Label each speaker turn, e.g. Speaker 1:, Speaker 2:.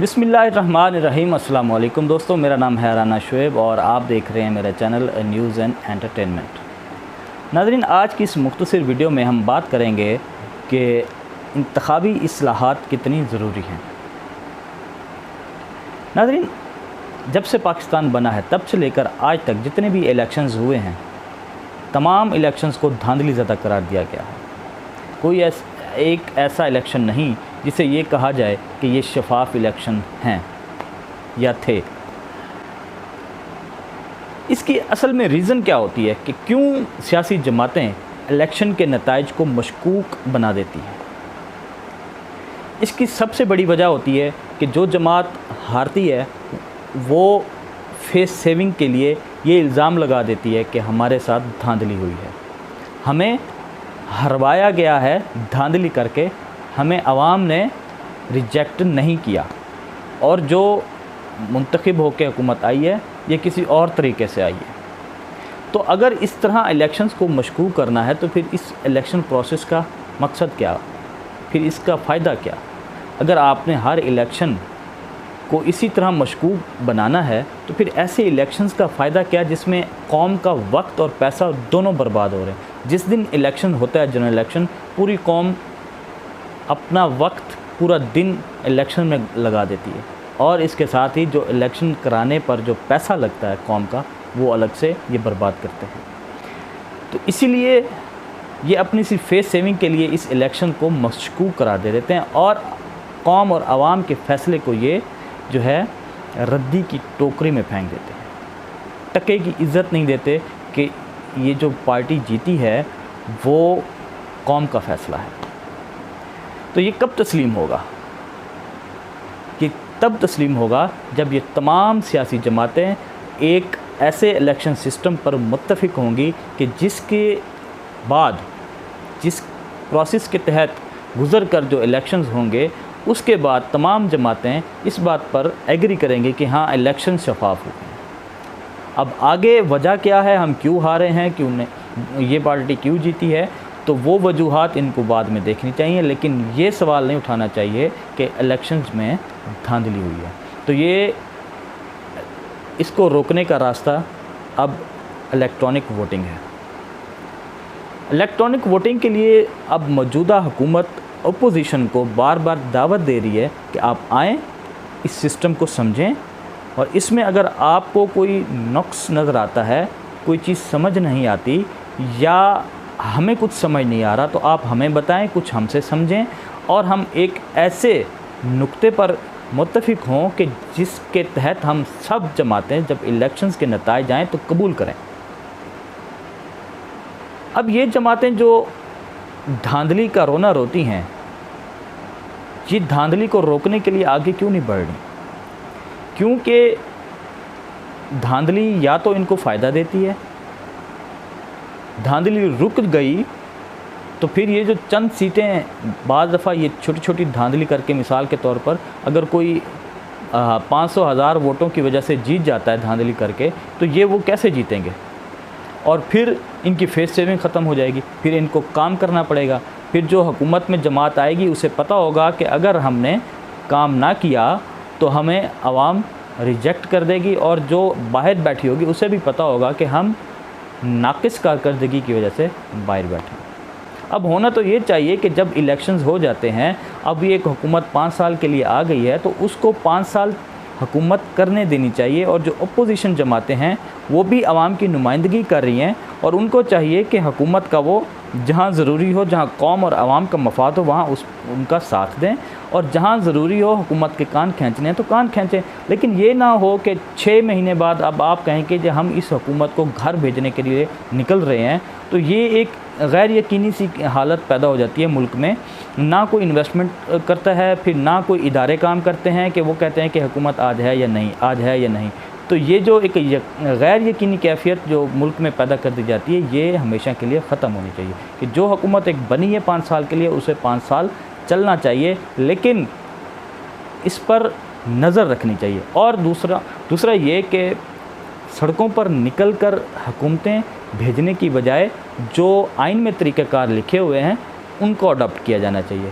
Speaker 1: बिस्मिल्लाहिर्रहमानिर्रहीम। अस्सलाम वालेकुम दोस्तों, मेरा नाम है राना शुएब और आप देख रहे हैं मेरा चैनल न्यूज़ एंड एंटरटेनमेंट। नाज़रीन, आज की इस मुख्तसर वीडियो में हम बात करेंगे कि इंतखाबी इस्लाहात कितनी ज़रूरी हैं। नाज़रीन, जब से पाकिस्तान बना है तब से लेकर आज तक जितने भी इलेक्शंस हुए हैं, तमाम इलेक्शंस को धांधली ज़्यादा करार दिया गया है। कोई एक ऐसा इलेक्शन नहीं जिसे ये कहा जाए कि ये शफाफ इलेक्शन हैं या थे। इसकी असल में रीज़न क्या होती है कि क्यों सियासी जमातें इलेक्शन के नताइज को मशकूक बना देती हैं। इसकी सबसे बड़ी वजह होती है कि जो जमात हारती है वो फेस सेविंग के लिए ये इल्ज़ाम लगा देती है कि हमारे साथ धांधली हुई है, हमें हरवाया गया है धांधली करके, हमें आवाम ने रिजेक्ट नहीं किया और जो मुंतखब होकर हुकूमत आई है ये किसी और तरीके से आई है। तो अगर इस तरह इलेक्शंस को मशकूक करना है तो फिर इस इलेक्शन प्रोसेस का मकसद क्या, फिर इसका फ़ायदा क्या? अगर आपने हर इलेक्शन को इसी तरह मशकूक बनाना है तो फिर ऐसे इलेक्शंस का फ़ायदा क्या जिसमें कौम का वक्त और पैसा दोनों बर्बाद हो रहे हैं। जिस दिन इलेक्शन होता है, जनरल इलेक्शन, पूरी कौम अपना वक्त पूरा दिन इलेक्शन में लगा देती है और इसके साथ ही जो इलेक्शन कराने पर जो पैसा लगता है कौम का, वो अलग से ये बर्बाद करते हैं। तो इसीलिए ये अपनी सिर्फ फेस सेविंग के लिए इस इलेक्शन को मशकूक करार दे देते हैं और कौम और आवाम के फ़ैसले को ये जो है रद्दी की टोकरी में फेंक देते हैं। टके की इज़्ज़त नहीं देते कि ये जो पार्टी जीती है वो कौम का फ़ैसला है। तो ये कब तस्लीम होगा? कि तब तस्लीम होगा जब ये तमाम सियासी जमातें एक ऐसे इलेक्शन सिस्टम पर मुत्तफ़िक होंगी कि जिसके बाद, जिस प्रोसेस के तहत गुज़र कर जो इलेक्शंस होंगे, उसके बाद तमाम जमातें इस बात पर एग्री करेंगे कि हाँ, इलेक्शन शफाफ हो गए। अब आगे वजह क्या है, हम क्यों हारे हैं, क्यों ये पार्टी क्यों जीती है, तो वो वजूहात इनको बाद में देखनी चाहिए, लेकिन ये सवाल नहीं उठाना चाहिए कि इलेक्शंस में धांधली हुई है। तो ये इसको रोकने का रास्ता अब इलेक्ट्रॉनिक वोटिंग है। इलेक्ट्रॉनिक वोटिंग के लिए अब मौजूदा हुकूमत अपोजिशन को बार बार दावत दे रही है कि आप आएँ, इस सिस्टम को समझें और इसमें अगर आपको कोई नुक्स नज़र आता है, कोई चीज़ समझ नहीं आती या हमें कुछ समझ नहीं आ रहा, तो आप हमें बताएं, कुछ हमसे समझें और हम एक ऐसे नुक्ते पर मुत्तफ़िक हों कि जिसके तहत हम सब जमातें जब इलेक्शंस के नताइज आएँ तो कबूल करें। अब ये जमातें जो धांधली का रोना रोती हैं, ये धांधली को रोकने के लिए आगे क्यों नहीं बढ़ रही? क्योंकि धांधली या तो इनको फ़ायदा देती है, धांधली रुक गई तो फिर ये जो चंद सीटें बाज़ दफ़ा ये छोटी छोटी धांधली करके, मिसाल के तौर पर अगर कोई 500,000 वोटों की वजह से जीत जाता है धांधली करके, तो ये वो कैसे जीतेंगे? और फिर इनकी फेस सेविंग ख़त्म हो जाएगी, फिर इनको काम करना पड़ेगा। फिर जो हुकूमत में जमात आएगी उसे पता होगा कि अगर हमने काम ना किया तो हमें आवाम रिजेक्ट कर देगी और जो बाहर बैठी होगी उसे भी पता होगा कि हम नाक़िस कारकर्दगी की वजह से बाहर बैठे। अब होना तो ये चाहिए कि जब इलेक्शंस हो जाते हैं, अब ये एक हुकूमत 5 साल के लिए आ गई है तो उसको 5 साल हुकूमत करने देनी चाहिए और जो अपोजिशन जमातें हैं वो भी आवाम की नुमाइंदगी कर रही हैं और उनको चाहिए कि हुकूमत का वो जहाँ ज़रूरी हो, जहाँ कौम और आवाम का मफाद हो, वहाँ उनका साथ दें और जहाँ ज़रूरी हो हुकूमत के कान खींचने हैं तो कान खींचें। लेकिन ये ना हो कि 6 महीने बाद अब आप कहें कि हम इस हुकूमत को घर भेजने के लिए निकल रहे हैं, तो ये एक गैर यकीनी सी हालत पैदा हो जाती है मुल्क में। ना कोई इन्वेस्टमेंट करता है, फिर ना कोई इदारे काम करते हैं कि वो कहते हैं कि हुकूमत आज है या नहीं, आज है या नहीं। तो ये जो एक गैर यकीनी कैफियत जो मुल्क में पैदा कर दी जाती है, ये हमेशा के लिए ख़त्म होनी चाहिए कि जो हुकूमत एक बनी है 5 साल के लिए, उसे 5 साल चलना चाहिए, लेकिन इस पर नज़र रखनी चाहिए। और दूसरा ये कि सड़कों पर निकल कर हुकूमतें भेजने की बजाय जो आइन में तरीक़ाकार लिखे हुए हैं उनको अडॉप्ट किया जाना चाहिए।